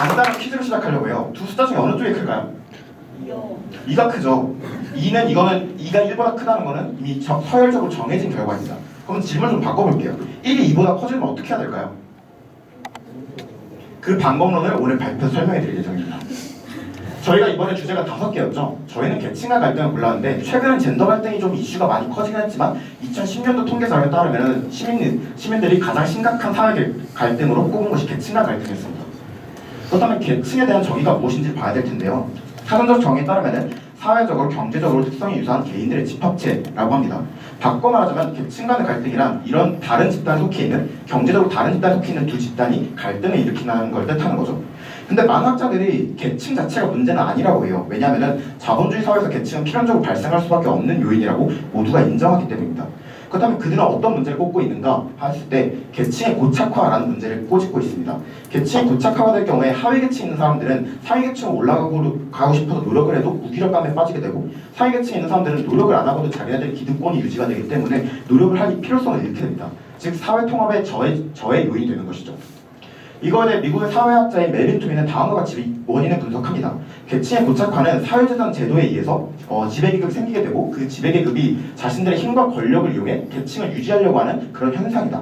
간단한 퀴즈로 시작하려고 해요. 두 숫자 중에 어느 쪽이 클까요? 2가 크죠. 2가 1보다 크다는 거는 이미 서열적으로 정해진 결과입니다. 그럼 질문을 좀 바꿔볼게요. 1이 2보다 커지면 어떻게 해야 될까요? 그 방법론을 오늘 발표해서 설명해 드릴 예정입니다. 저희가 이번에 주제가 5개였죠. 저희는 계층과 갈등을 골랐는데 최근엔 젠더 갈등이 좀 이슈가 많이 커지긴 했지만 2010년도 통계 자료에 따르면 시민들이 가장 심각한 사회 갈등으로 꼽은 것이 계층과 갈등이었습니다. 그렇다면 계층에 대한 정의가 무엇인지 봐야 될 텐데요. 사전적 정의에 따르면 사회적으로 경제적으로 특성이 유사한 개인들의 집합체라고 합니다. 바꿔 말하자면 계층 간의 갈등이란 이런 다른 집단에 속해 있는 경제적으로 다른 집단에 속해 있는 두 집단이 갈등을 일으키는 걸 뜻하는 거죠. 근데 만학자들이 계층 자체가 문제는 아니라고 해요. 왜냐하면 자본주의 사회에서 계층은 필연적으로 발생할 수밖에 없는 요인이라고 모두가 인정하기 때문입니다. 그렇다면 그들은 어떤 문제를 꼽고 있는가 했을 때 계층의 고착화라는 문제를 꼬집고 있습니다. 계층이 고착화가 될 경우에 하위 계층에 있는 사람들은 상위 계층으로 올라가고 싶어서 노력을 해도 무기력감에 빠지게 되고 상위 계층에 있는 사람들은 노력을 안 하고도 자기네들의 기득권이 유지가 되기 때문에 노력을 할 필요성을 잃게 됩니다. 즉 사회 통합의 저의 요인이 되는 것이죠. 이거에 대해 미국의 사회학자인 메린 투미는 다음과 같이 원인을 분석합니다. 계층의 고착화는 사회재산 제도에 의해서 지배계급이 생기게 되고 그 지배계급이 자신들의 힘과 권력을 이용해 계층을 유지하려고 하는 그런 현상이다.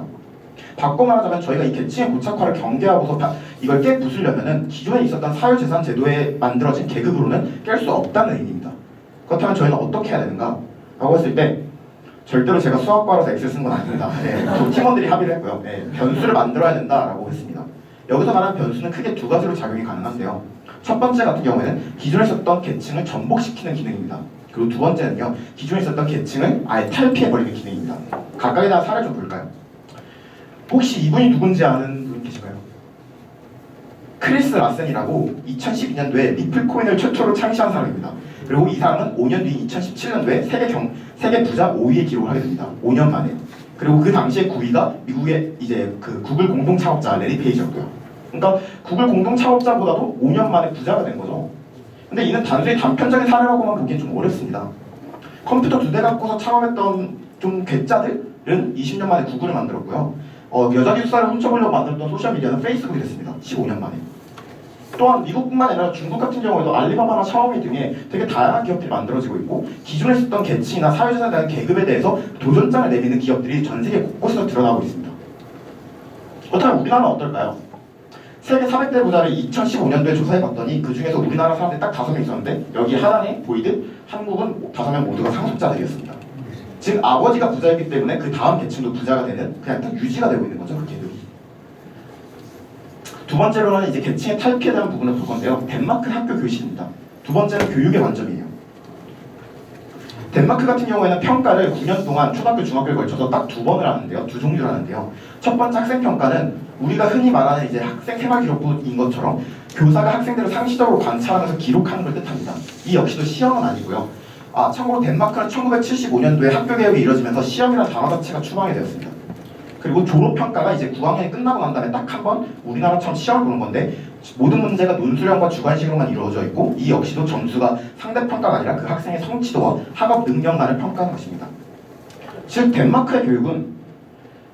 바꿔 말하자면 저희가 이 계층의 고착화를 경계하고서 이걸 깨부수려면 기존에 있었던 사회재산 제도에 만들어진 계급으로는 깰 수 없다는 의미입니다. 그렇다면 저희는 어떻게 해야 되는가? 라고 했을 때 절대로 제가 수학과라서 엑셀 쓴 건 아닙니다. 팀원들이 합의를 했고요. 변수를 만들어야 된다라고 했습니다. 여기서 말하는 변수는 크게 두 가지로 작용이 가능한데요. 첫 번째 같은 경우에는 기존에 있었던 계층을 전복시키는 기능입니다. 그리고 두 번째는요, 기존에 있었던 계층을 아예 탈피해버리는 기능입니다. 각각에 대한 사례를 좀 볼까요? 혹시 이분이 누군지 아는 분 계신가요? 크리스 라센이라고 2012년도에 리플 코인을 최초로 창시한 사람입니다. 그리고 이 사람은 5년 뒤 2017년도에 세계 부자 5위에 기록을 하게 됩니다. 5년 만에. 그리고 그 당시에 9위가 미국의 이제 그 구글 공동 창업자 레리 페이지였고요. 그러니까 구글 공동 창업자보다도 5년 만에 부자가 된 거죠. 근데 이는 단순히 단편적인 사례라고만 보기엔 좀 어렵습니다. 컴퓨터 2대 갖고서 창업했던 좀 괴짜들은 20년 만에 구글을 만들었고요. 여자 기숙사를 훔쳐보려고 만들었던 소셜미디어는 페이스북이 됐습니다. 15년 만에. 또한 미국뿐만 아니라 중국 같은 경우에도 알리바바나 샤오미 등의 되게 다양한 기업들이 만들어지고 있고 기존에 있었던 계층이나 사회재산에 대한 계급에 대해서 도전장을 내미는 기업들이 전 세계 곳곳에서 드러나고 있습니다. 그렇다면 우리나라는 어떨까요? 세계 400대 부자를 2015년도에 조사해봤더니 그 중에서 우리나라 사람들이 딱 5명 있었는데 여기 하단에 보이듯 한국은 5명 모두가 상속자들이었습니다. 즉 아버지가 부자였기 때문에 그 다음 계층도 부자가 되는 그냥 딱 유지가 되고 있는 거죠. 그 계급이. 두 번째로는 이제 계층의 탈피에 대한 부분을 볼 건데요. 덴마크 학교 교실입니다. 두 번째는 교육의 관점이에요. 덴마크 같은 경우에는 평가를 9년 동안 초등학교, 중학교에 걸쳐서 딱 2번을 하는데요. 2종류를 하는데요. 첫 번째 학생 평가는 우리가 흔히 말하는 이제 학생 생활 기록부인 것처럼 교사가 학생들을 상시적으로 관찰하면서 기록하는 걸 뜻합니다. 이 역시도 시험은 아니고요. 참고로 덴마크는 1975년도에 학교 개혁이 이뤄지면서 시험이라는 단어 자체가 추방이 되었습니다. 그리고 졸업평가가 이제 9학년이 끝나고 난 다음에 딱 한 번 우리나라처럼 시험을 보는 건데 모든 문제가 논술형과 주관식으로만 이루어져 있고 이 역시도 점수가 상대평가가 아니라 그 학생의 성취도와 학업 능력만을 평가하는 것입니다. 즉 덴마크의 교육은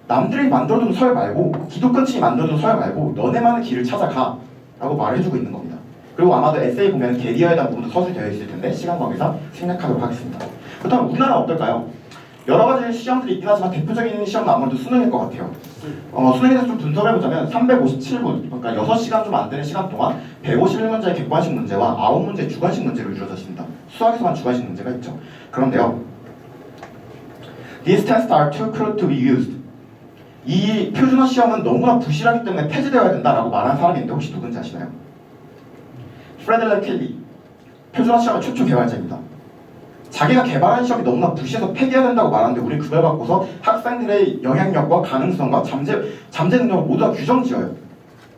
남들이 만들어둔 서열 말고 기득권층이 만들어둔 서열 말고 너네만의 길을 찾아가 라고 말을 해주고 있는 겁니다. 그리고 아마도 에세이 보면 계리어에 대한 부분도 서술이 되어 있을 텐데 시간 관계상 생략하도록 하겠습니다. 그렇다면 우리나라는 어떨까요? 여러 가지 시험들이 있긴 하지만 대표적인 시험은 아무래도 수능일 것 같아요. 수능에 대해서 좀 분석을 해보자면 357분, 그러니까 6시간 좀 안 되는 시간 동안 151문제의 객관식 문제와 9문제의 주관식 문제로 이루어졌습니다. 수학에서만 주관식 문제가 있죠. 그런데요. These tests are too crude to be used. 이 표준화 시험은 너무나 부실하기 때문에 폐지되어야 된다라고 말한 사람이 있는데 혹시 누군지 아시나요? 프레델레 켈리. 표준화 시험의 최초 개발자입니다. 자기가 개발한 시험이 너무나 부실해서 폐기해야 된다고 말하는데 우리 그걸 바꿔서 학생들의 영향력과 가능성과 잠재 능력을 모두 다 규정지어요.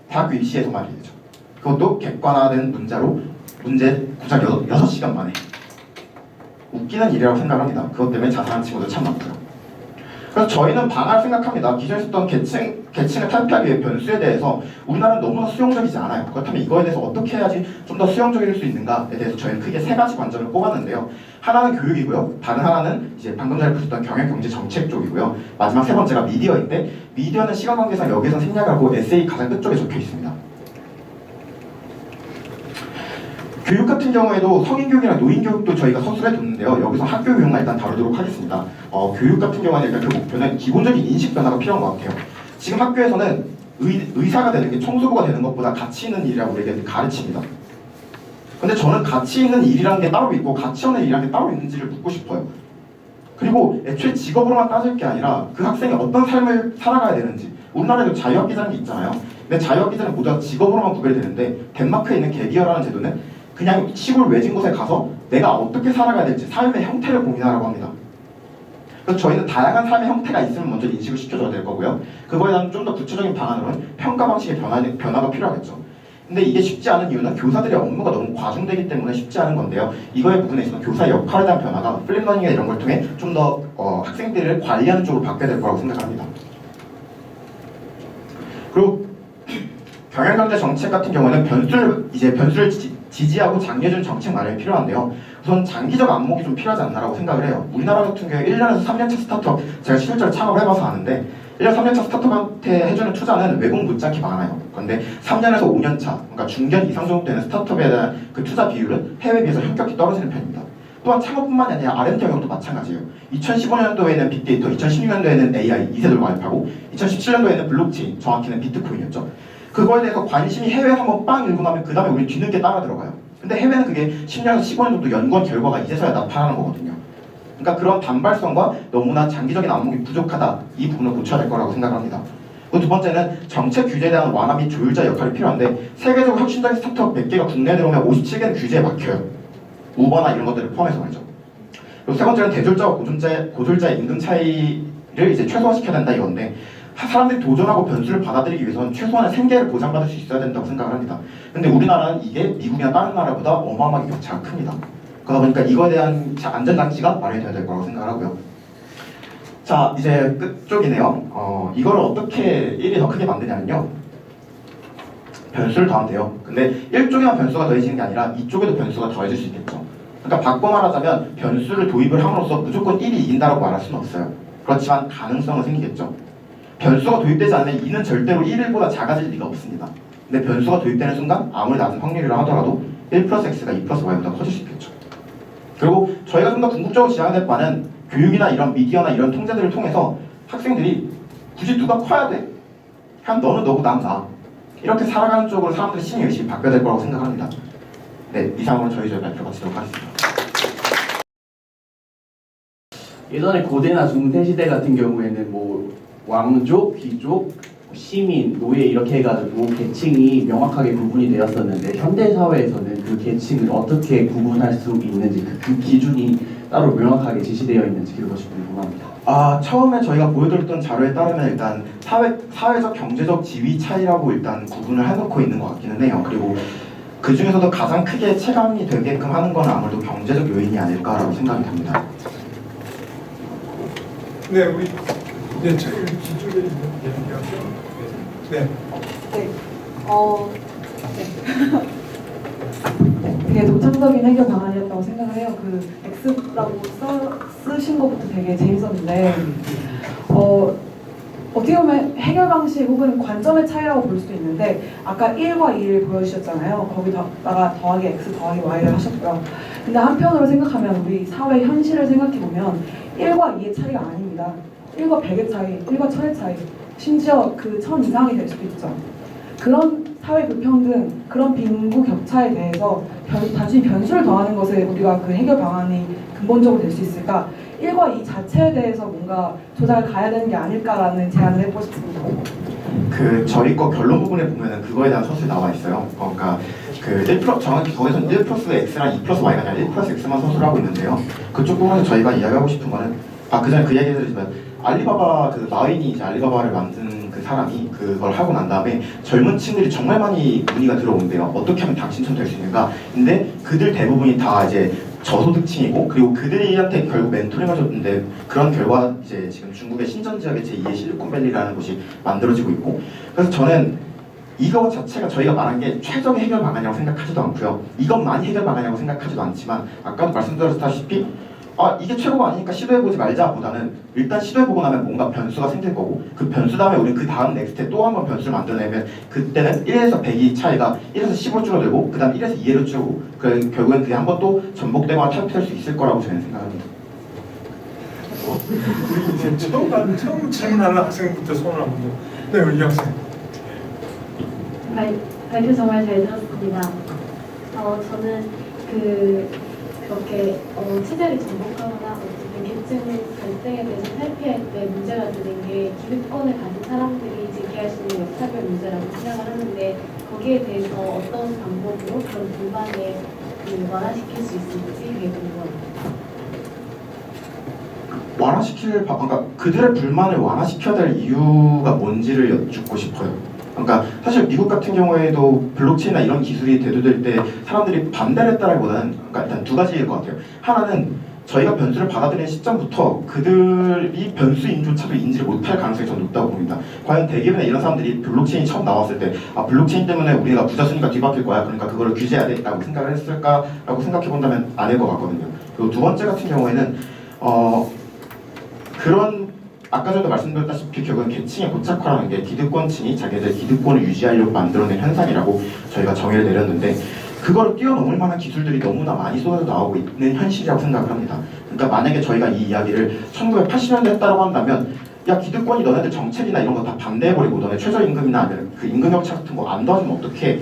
대학교 입시에서 말이죠. 그것도 객관화된 문제로 문제 고작 6시간 만에. 웃기는 일이라고 생각합니다. 그것 때문에 자살한 친구들 참 많고요. 그래서 저희는 방안을 생각합니다. 기존에 있었던 계층을 탈피하기 위해 변수에 대해서 우리나라는 너무나 수용적이지 않아요. 그렇다면 이거에 대해서 어떻게 해야지 좀 더 수용적일 수 있는가에 대해서 저희는 크게 3가지 관점을 꼽았는데요. 하나는 교육이고요. 다른 하나는 이제 방금 전에 보셨던 경영경제 정책 쪽이고요. 마지막 3번째가 미디어인데 미디어는 시간 관계상 여기서 생략하고 에세이 가장 끝쪽에 적혀 있습니다. 교육 같은 경우에도 성인 교육이랑 노인 교육도 저희가 서술해 뒀는데요. 여기서 학교 교육만 일단 다루도록 하겠습니다. 교육 같은 경우는 일단 그 목표는 기본적인 인식 변화가 필요한 것 같아요. 지금 학교에서는 의사가 되는 게 청소부가 되는 것보다 가치 있는 일이라고 우리에게 가르칩니다. 근데 저는 가치 있는 일이라는 게 따로 있고 가치 없는 일이라는 게 따로 있는지를 묻고 싶어요. 그리고 애초에 직업으로만 따질 게 아니라 그 학생이 어떤 삶을 살아가야 되는지, 우리나라에도 자유학기제라는 게 있잖아요. 근데 자유학기제는 모두 다 직업으로만 구별되는데 덴마크에 있는 갭이어라는 제도는 그냥 시골 외진 곳에 가서 내가 어떻게 살아가야 될지 삶의 형태를 고민하라고 합니다. 그래서 저희는 다양한 삶의 형태가 있으면 먼저 인식을 시켜줘야 될 거고요. 그거에 대한 좀 더 구체적인 방안으로는 평가 방식의 변화가 필요하겠죠. 근데 이게 쉽지 않은 이유는 교사들의 업무가 너무 과중되기 때문에 쉽지 않은 건데요. 이거의 부분에 있어서 교사의 역할에 대한 변화가 플립러닝이나 이런 걸 통해 좀 더 학생들을 관리하는 쪽으로 바뀌어야 될 거라고 생각합니다. 그리고 경영경제 정책 같은 경우는 변수를 지지하고 장려준 정책 마련이 필요한데요. 우선 장기적 안목이 좀 필요하지 않나라고 생각을 해요. 우리나라 같은 경우에 1년에서 3년차 스타트업, 제가 실제로 창업을 해봐서 아는데 1년 3년차 스타트업한테 해주는 투자는 외국 못지않게 많아요. 그런데 3년에서 5년차, 그러니까 중견 이상 정도 되는 스타트업에 대한 그 투자 비율은 해외에 비해서 현격히 떨어지는 편입니다. 또한 창업뿐만이 아니라 R&D 영역도 마찬가지예요. 2015년도에는 빅데이터, 2016년도에는 AI 2세대로 가입하고 2017년도에는 블록체인, 정확히는 비트코인이었죠. 그거에 대해서 관심이 해외에서 한번 빵 일고 나면 그 다음에 우리 뒤늦게 따라 들어가요. 근데 해외는 그게 10년에서 15년 정도 연구한 결과가 이제서야 나타나는 거거든요. 그러니까 그런 단발성과 너무나 장기적인 안목이 부족하다, 이 부분을 고쳐야 될 거라고 생각합니다. 그리고 두 번째는 정책 규제에 대한 완화 및 조율자 역할이 필요한데 세계적으로 혁신적인 스타트업 100개가 국내에 들어오면 57개는 규제에 막혀요. 우버나 이런 것들을 포함해서 말이죠. 그리고 세 번째는 대졸자와 고졸자의 임금 차이를 이제 최소화시켜야 된다 이건데 사람들이 도전하고 변수를 받아들이기 위해서는 최소한의 생계를 보장받을 수 있어야 된다고 생각을 합니다. 근데 우리나라는 이게 미국이나 다른 나라보다 어마어마하게 격차가 큽니다. 그러다 보니까 이거에 대한 안전장치가 마련이 돼야 될 거라고 생각을 하고요. 자, 이제 끝쪽이네요. 이거를 어떻게 일이 더 크게 만드냐면요. 변수를 더하면 돼요. 근데 1쪽에만 변수가 더해지는 게 아니라 2쪽에도 변수가 더해질 수 있겠죠. 그러니까 바꿔 말하자면 변수를 도입을 함으로써 무조건 1이 이긴다고 말할 수는 없어요. 그렇지만 가능성은 생기겠죠. 변수가 도입되지 않으면 2는 절대로 1보다 작아질 리가 없습니다. 근데 변수가 도입되는 순간 아무리 낮은 확률이라 하더라도 1 플러스 x가 2 플러스 y보다 커질 수 있겠죠. 그리고 저희가 좀 더 궁극적으로 지향해야 될 바는 교육이나 이런 미디어나 이런 통제들을 통해서 학생들이 굳이 누가 커야 돼? 그냥 너는 너고 난 나. 이렇게 살아가는 쪽으로 사람들이 심히 열심히 바뀌어야 될 거라고 생각합니다. 네, 이상으로 저희 발표 마치도록 하겠습니다. 예전에 고대나 중세시대 같은 경우에는 뭐 왕족, 귀족, 시민, 노예 이렇게 해가지고 계층이 명확하게 구분이 되었었는데 현대 사회에서는 그 계층을 어떻게 구분할 수 있는지 그 기준이 따로 명확하게 제시되어 있는지 그것이 궁금합니다. 처음에 저희가 보여드렸던 자료에 따르면 일단 사회적 경제적 지위 차이라고 일단 구분을 해놓고 있는 것 같기는 해요. 그리고 그 중에서도 가장 크게 체감이 되게끔 하는 건 아무래도 경제적 요인이 아닐까라고 생각이 듭니다. 네, 우리 이제 저희 기준을 얘기하죠. 네. 네. 되게 독창적인 해결 방안이었다고 생각을 해요. 그 X라고 쓰신 것부터 되게 재밌었는데 어떻게 보면 해결 방식 혹은 관점의 차이라고 볼 수도 있는데 아까 1과 2를 보여주셨잖아요. 거기다가 더하기 X 더하기 Y를 하셨고요. 근데 한편으로 생각하면 우리 사회 현실을 생각해보면 1과 2의 차이가 아닙니다. 1과 100의 차이, 1과 1000의 차이, 심지어 그 1000 이상이 될 수도 있죠. 그런 사회 불평등, 그런 빈부 격차에 대해서 단순히 변수를 더하는 것에 우리가 그 해결 방안이 근본적으로 될 수 있을까? 1과 2 자체에 대해서 뭔가 조작을 가야 되는 게 아닐까라는 제안을 해보고 싶습니다. 저희 거 결론 부분에 보면은 그거에 대한 서술이 나와 있어요. 그러니까 정확히 거기서는 1 플러스 x랑 2 플러스 y가 아니라 1 플러스 x만 서술을 하고 있는데요. 그쪽 부분에서 저희가 이야기하고 싶은 거는 그 전에 그 얘기 해드리지만 알리바바 마윈이 이제 알리바바를 만든 그 사람이 그걸 하고 난 다음에 젊은 층들이 정말 많이 문의가 들어온대요. 어떻게 하면 당신처럼 될 수 있는가? 근데 그들 대부분이 다 이제 저소득층이고 그리고 그들한테 결국 멘토링을 줬는데 그런 결과 이제 지금 중국의 신전 지역의 제2의 실리콘밸리라는 곳이 만들어지고 있고 그래서 저는 이거 자체가 저희가 말한 게 최적의 해결 방안이라고 생각하지도 않고요. 이것만이 해결 방안이라고 생각하지도 않지만 아까도 말씀드렸다시피 이게 최고가 아니니까 시도해보지 말자 보다는 일단 시도해보고 나면 뭔가 변수가 생길 거고 그 변수 다음에 우리 그 다음 넥스트에 또 한 번 변수를 만들어내면 그때는 1에서 100이 차이가 1에서 10으로 줄어들고 그 다음 1에서 2로 줄고 결국엔 그게 한 번 또 전복되거나 탈피할 수 있을 거라고 저는 생각합니다. 우리 이제 처음 질문하는 학생부터 손을 한번 네, 우리 이 학생. 발표 정말 잘 들었습니다. 저는 그렇게 취재를 전복하거나 어쨌든 계층 갈등에 대해서 탈피할 때 문제가 되는 게 기득권을 가진 사람들이 제기할 수 있는 역차별 문제라고 생각을 하는데 거기에 대해서 어떤 방법으로 그런 불만을 완화시킬 수 있을지 그게 궁금합니다. 그러니까 그들의 불만을 완화시켜야 될 이유가 뭔지를 여쭙고 싶어요. 그러니까 사실 미국 같은 경우에도 블록체인이나 이런 기술이 대두될 때 사람들이 반대를 했다기보다는 그러니까 일단 두 가지일 것 같아요. 하나는 저희가 변수를 받아들이는 시점부터 그들이 변수인조차도 인지를 못할 가능성이 전 높다고 봅니다. 과연 대기업이나 이런 사람들이 블록체인이 처음 나왔을 때 블록체인 때문에 우리가 부자 순위가 뒤바뀔 거야, 그러니까 그거를 규제해야 되겠다고 생각을 했을까라고 생각해 본다면 아닐 것 같거든요. 그리고 두 번째 같은 경우에는 그런 아까 전에 말씀드렸다시피 결국은 계층의 고착화라는 게 기득권층이 자기들 기득권을 유지하려고 만들어낸 현상이라고 저희가 정의를 내렸는데 그걸 뛰어넘을 만한 기술들이 너무나 많이 쏟아져 나오고 있는 현실이라고 생각을 합니다. 그러니까 만약에 저희가 이 이야기를 1980년대 했다고 한다면 야 기득권이 너네들 정책이나 이런 거 다 반대해버리고 너네 최저임금이나 아니면 그 임금격차 같은 거 안 도와주면 어떡해?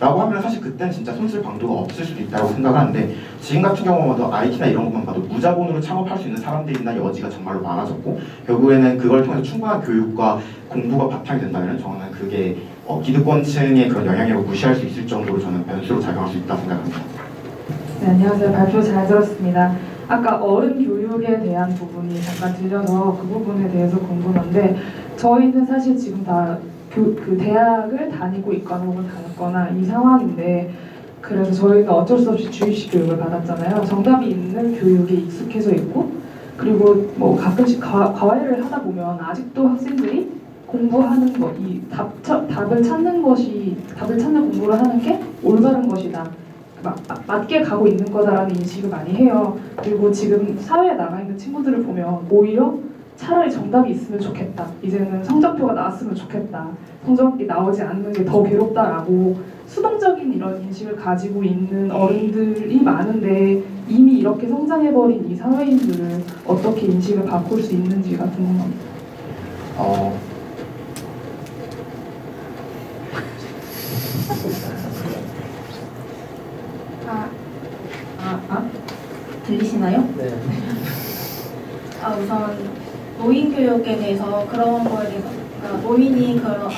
라고 하면 사실 그때는 진짜 손쓸 방도가 없을 수도 있다고 생각을 하는데 지금 같은 경우만 봐도 IT나 이런 것만 봐도 무자본으로 창업할 수 있는 사람들이나 여지가 정말로 많아졌고 결국에는 그걸 통해서 충분한 교육과 공부가 바탕이 된다면 저는 그게 기득권층의 그런 영향력을 무시할 수 있을 정도로 저는 변수로 작용할 수 있다고 생각합니다. 네, 안녕하세요. 발표 잘 들었습니다. 아까 어른 교육에 대한 부분이 잠깐 들려서 그 부분에 대해서 궁금한데 저희는 사실 지금 다 그 대학을 다니고 있거나 혹은 다녔거나 이 상황인데 그래서 저희는 어쩔 수 없이 주입식 교육을 받았잖아요. 정답이 있는 교육에 익숙해져 있고 그리고 뭐 가끔씩 과외를 하다 보면 아직도 학생들이 공부하는 거, 답을 찾는 공부를 하는 게 올바른 것이다. 맞게 가고 있는 거다라는 인식을 많이 해요. 그리고 지금 사회에 나가 있는 친구들을 보면 오히려 차라리 정답이 있으면 좋겠다. 이제는 성적표가 나왔으면 좋겠다. 성적이 나오지 않는 게 더 괴롭다라고 수동적인 이런 인식을 가지고 있는 어른들이 많은데 이미 이렇게 성장해버린 이 사회인들을 어떻게 인식을 바꿀 수 있는지가 궁금합니다. 들리시나요? 네. 우선 노인 교육에 대해서 그런 거에 대해서 노인이 그러니까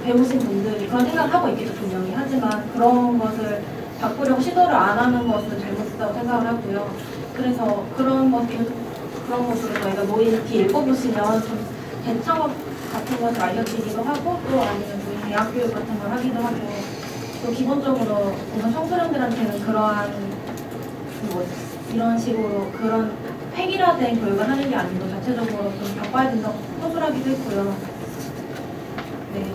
배우신 분들이 그런 생각을 하고 있겠죠 분명히. 하지만 그런 것을 바꾸려고 시도를 안 하는 것은 잘못됐다고 생각을 하고요. 그래서 그런 것으로 저희가 노인 티 읽어보시면 좀 대창업 같은 것을 알려드리기도 하고 또 아니면 노인 대학 교육 같은 걸 하기도 하고 또 기본적으로 우선 청소년들한테는 그러한 이런 식으로 그런 획일화된 교육을 하는 게 아니고 자체적으로 좀 바꿔야 된다고 호소하기도 했고요. 네.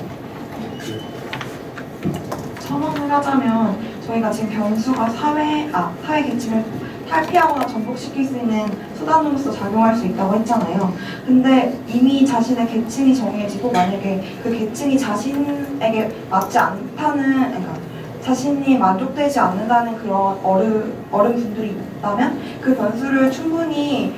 첨언을 하자면 저희가 지금 변수가 사회 계층을 탈피하거나 전복시킬 수 있는 수단으로서 작용할 수 있다고 했잖아요. 근데 이미 자신의 계층이 정해지고 만약에 그 계층이 자신에게 맞지 않다는 그러니까 자신이 만족되지 않는다는 그런 어른분들이 있다면 그 변수를 충분히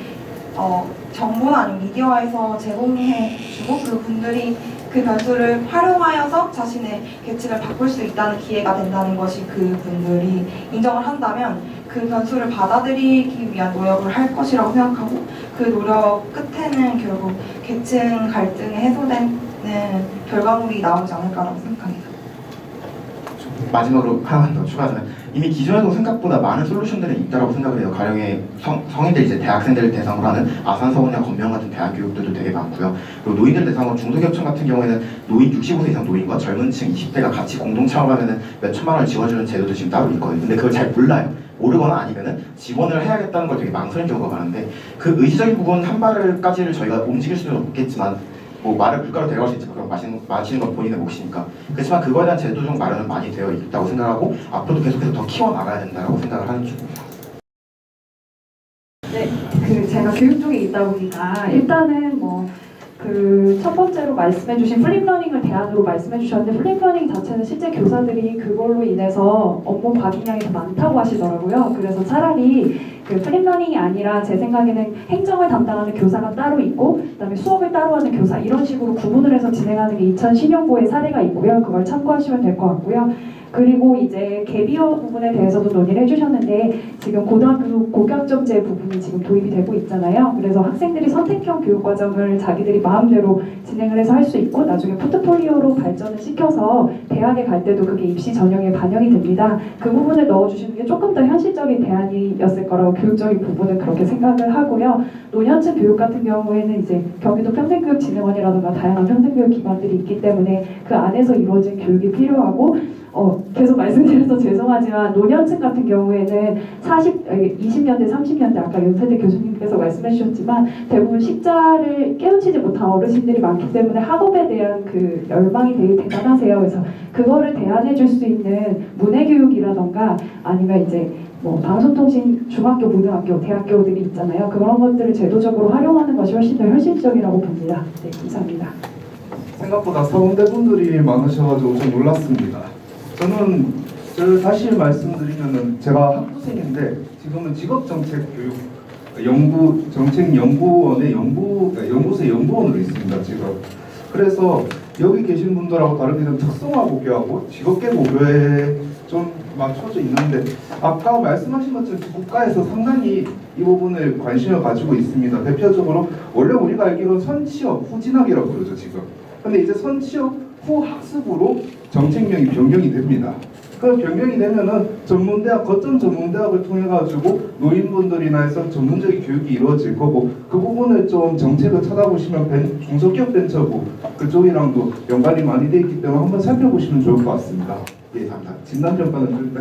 정보나 아니면 미디어에서 제공해주고 그 분들이 그 변수를 활용하여서 자신의 계층을 바꿀 수 있다는 기회가 된다는 것이 그 분들이 인정을 한다면 그 변수를 받아들이기 위한 노력을 할 것이라고 생각하고 그 노력 끝에는 결국 계층 갈등이 해소되는 결과물이 나오지 않을까라고 생각합니다. 마지막으로 하나만 더 추가하자면 이미 기존에도 생각보다 많은 솔루션들이 있다고 생각을 해요. 가령의 성인들 이제 대학생들을 대상으로 하는 아산서원이나 건명 같은 대학 교육들도 되게 많고요. 그리고 노인들 대상으로 중소기업청 같은 경우에는 노인 65세 이상 노인과 젊은 층 20대가 같이 공동 창업하면은 몇 천만 원을 지원주는 제도도 지금 따로 있거든요. 근데 그걸 잘 몰라요. 모르거나 아니면은 지원을 해야겠다는 걸 되게 망설이는 경우가 많은데 그 의지적인 부분 한 발까지를 저희가 움직일 수는 없겠지만 뭐 말을 물가로 데려갈 수 있지 그럼 마시는 건 본인의 몫이니까 그렇지만 그거에 대한 제도적 마련은 많이 되어 있다고 생각하고 앞으로도 계속해서 더 키워나가야 된다고 생각을 하는 중입니다. 네, 제가 교육 쪽에 있다 보니까 일단은 뭐 그 첫 번째로 말씀해주신 플립러닝을 대안으로 말씀해주셨는데 플립러닝 자체는 실제 교사들이 그걸로 인해서 업무 박인량이 더 많다고 하시더라고요. 그래서 차라리 그 플립러닝이 아니라 제 생각에는 행정을 담당하는 교사가 따로 있고 그다음에 수업을 따로 하는 교사 이런 식으로 구분을 해서 진행하는 게 2010년도에 사례가 있고요. 그걸 참고하시면 될 것 같고요. 그리고 이제 갭이어 부분에 대해서도 논의를 해주셨는데 지금 고등학교 고교학점제 부분이 지금 도입이 되고 있잖아요. 그래서 학생들이 선택형 교육과정을 자기들이 마음대로 진행을 해서 할 수 있고 나중에 포트폴리오로 발전을 시켜서 대학에 갈 때도 그게 입시 전형에 반영이 됩니다. 그 부분을 넣어주시는 게 조금 더 현실적인 대안이었을 거라고 교육적인 부분은 그렇게 생각을 하고요. 노년층 교육 같은 경우에는 이제 경기도 평생교육진흥원이라든가 다양한 평생교육 기관들이 있기 때문에 그 안에서 이루어진 교육이 필요하고 계속 말씀드려서 죄송하지만 노년층 같은 경우에는 20년대, 30년대 아까 연세대 교수님께서 말씀해 주셨지만 대부분 식자를 깨우치지 못한 어르신들이 많기 때문에 학업에 대한 그 열망이 되게 대단하세요. 그래서 그거를 대안해 줄 수 있는 문해교육이라던가 아니면 이제 뭐 방송통신 중학교, 고등학교, 대학교들이 있잖아요. 그런 것들을 제도적으로 활용하는 것이 훨씬 더 현실적이라고 봅니다. 네, 감사합니다. 생각보다 서울대분들이 많으셔가지고 좀 놀랐습니다. 저는 다시 말씀드리면은 제가 학부생인데 지금은 직업정책교육 정책연구원의 연구소의 연구원으로 있습니다. 지금. 그래서 여기 계신 분들하고 다르게 좀 특성화 고교하고 직업계 고교에 좀 맞춰져 있는데 아까 말씀하신 것처럼 국가에서 상당히 이 부분에 관심을 가지고 있습니다. 대표적으로 원래 우리가 알기로는 선취업 후진학이라고 그러죠 지금. 근데 이제 선취업 후 학습으로 정책명이 변경이 됩니다. 그 변경이 되면은 전문대학, 거점 전문대학을 통해 가지고 노인분들이나 해서 전문적인 교육이 이루어질 거고 그 부분을 좀 정책을 찾아보시면 중소기업 벤처부 그쪽이랑도 연관이 많이 돼 있기 때문에 한번 살펴보시면 좋을 것 같습니다. 예, 진단평가는